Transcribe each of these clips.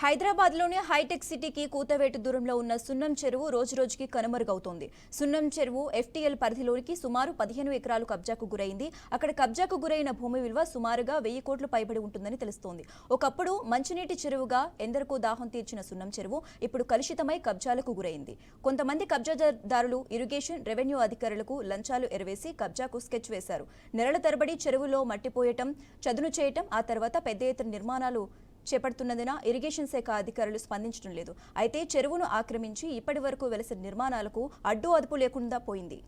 హైదరాబాద్లోని హైటెక్ సిటీకి కూతవేటు దూరంలో ఉన్న సున్నం చెరువు రోజురోజుకి కనుమరుగవుతోంది. సున్నం చెరువు ఎఫ్టీఎల్ పరిధిలోనికి సుమారు 15 ఎకరాలు కబ్జాకు గురైంది. అక్కడ కబ్జాకు గురైన భూమి విలువ సుమారుగా 1000 కోట్లు పైబడి ఉంటుందని తెలుస్తోంది. ఒకప్పుడు మంచినీటి చెరువుగా ఎందరికో దాహం తీర్చిన సున్నం చెరువు ఇప్పుడు కలుషితమై కబ్జాలకు గురైంది. కొంతమంది కబ్జాదారులు ఇరిగేషన్, రెవెన్యూ అధికారులకు లంచాలు ఎరవేసి కబ్జాకు స్కెచ్ వేశారు. నెలల తరబడి చెరువులో మట్టిపోయటం, చదును చేయటం, ఆ తర్వాత పెద్ద ఎత్తున నిర్మాణాలు చేపడుతున్నందున ఇరిగేషన్ శాఖ అధికారులు స్పందించడం లేదు. అయితే చెరువును ఆక్రమించి ఇప్పటి వరకు వెలసిన నిర్మాణాలకు అడ్డు అదుపు లేకుండా పోయింది.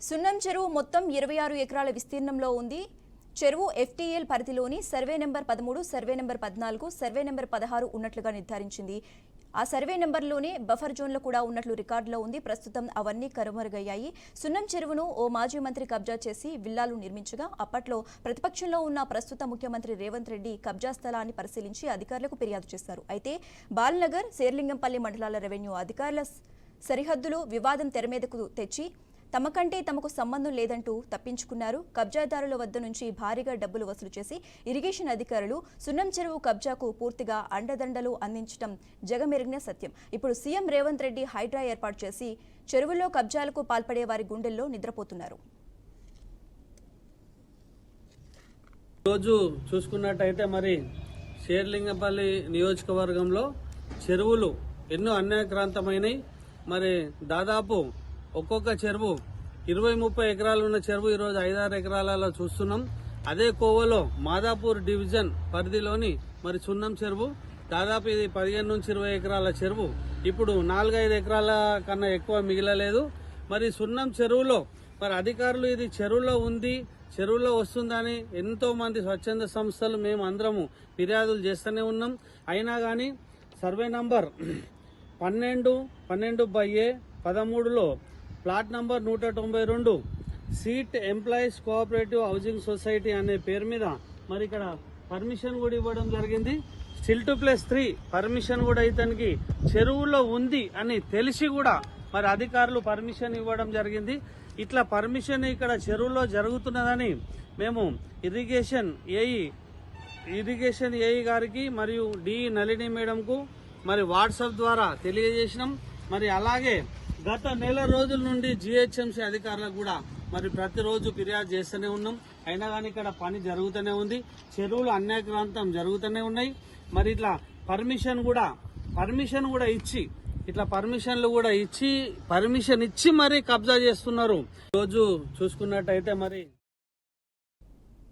సున్నం చెరువు మొత్తం 26 ఎకరాల విస్తీర్ణంలో ఉంది. చెరువు ఎఫ్టీఎల్ పరిధిలోని survey number 13, survey number 14, survey number 16 ఉన్నట్లుగా నిర్ధారించింది. ఆ సర్వే నెంబర్లోనే బఫర్ జోన్లో కూడా ఉన్నట్లు రికార్డులో ఉంది. ప్రస్తుతం అవన్నీ కనుమరుగయ్యాయి. సున్నం చెరువును ఓ మాజీ మంత్రి కబ్జా చేసి విల్లాలు నిర్మించగా అప్పట్లో ప్రతిపక్షంలో ఉన్న ప్రస్తుత ముఖ్యమంత్రి రేవంత్ రెడ్డి కబ్జా స్థలాన్ని పరిశీలించి అధికారులకు ఫిర్యాదు చేశారు. అయితే బాల్నగర్, శేర్లింగంపల్లి మండలాల రెవెన్యూ అధికారుల సరిహద్దులు వివాదం తెరమీదకు తెచ్చి తమకంటే తమకు సంబంధం లేదంటూ తప్పించుకున్నారు. కబ్జాదారుల వద్ద నుంచి భారీగా డబ్బులు వసూలు చేసి ఇరిగేషన్ అధికారులు సున్నం చెరువు కబ్జాకు పూర్తిగా అండదండలు అందించడం జగమెరిగిన సత్యం. ఇప్పుడు సీఎం రేవంత్ రెడ్డి హైడ్రా ఏర్పాటు చేసి చెరువుల్లో కబ్జాలకు పాల్పడే వారి గుండెల్లో నిద్రపోతున్నారు. రోజు చూసుకున్నట్టయితే మరి శేర్లింగంపల్లి నియోజకవర్గంలో చెరువులు ఎన్నో అన్యాక్రాంతమైనవి. మరి దాదాపు ఒక్కొక్క చెరువు 20-30 ఎకరాలు ఉన్న చెరువు ఈరోజు 5-6 ఎకరాలలో చూస్తున్నాం. అదే కోవలో మాదాపూర్ డివిజన్ పరిధిలోని మరి సున్నం చెరువు దాదాపు ఇది 15-20 ఎకరాల చెరువు ఇప్పుడు 4-5 ఎకరాల కన్నా ఎక్కువ మిగిలలేదు. మరి సున్నం చెరువులో మరి అధికారులు ఇది చెరువులో ఉంది, చెరువులో వస్తుందని ఎంతో మంది స్వచ్ఛంద సంస్థలు మేము అందరము ఫిర్యాదులు చేస్తూనే ఉన్నాం. అయినా కానీ సర్వే నంబర్ 12/13లో plot number 192 seat employees cooperative housing society అనే పేరు మీద మరి ఇక్కడ పర్మిషన్ కూడా ఇవ్వడం జరిగింది. స్టిల్ టు +3 పర్మిషన్ కూడా ఇతనికి చెరువులో ఉంది అని తెలిసి కూడా మరి అధికారులు పర్మిషన్ ఇవ్వడం జరిగింది. ఇట్లా పర్మిషన్ ఇక్కడ చెరువులో జరుగుతున్నదని మేము ఇరిగేషన్ ఏఈ గారికి మరియు డి నళిని మేడంకు మరి వాట్సాప్ ద్వారా తెలియజేసినాం. మరి అలాగే గత నెల రోజుల నుండి జిహెచ్ఎంసీ అధికారులకు కూడా మరి ప్రతిరోజు ఫిర్యాదు చేస్తూనే ఉన్నాం. అయినా కానీ ఇక్కడ పని జరుగుతూనే ఉంది, చెరువులు అన్యాక్రాంతం జరుగుతూనే ఉన్నాయి. మరి ఇట్లా పర్మిషన్ కూడా ఇచ్చి పర్మిషన్ ఇచ్చి మరి కబ్జా చేస్తున్నారు. రోజు చూసుకున్నట్టయితే మరి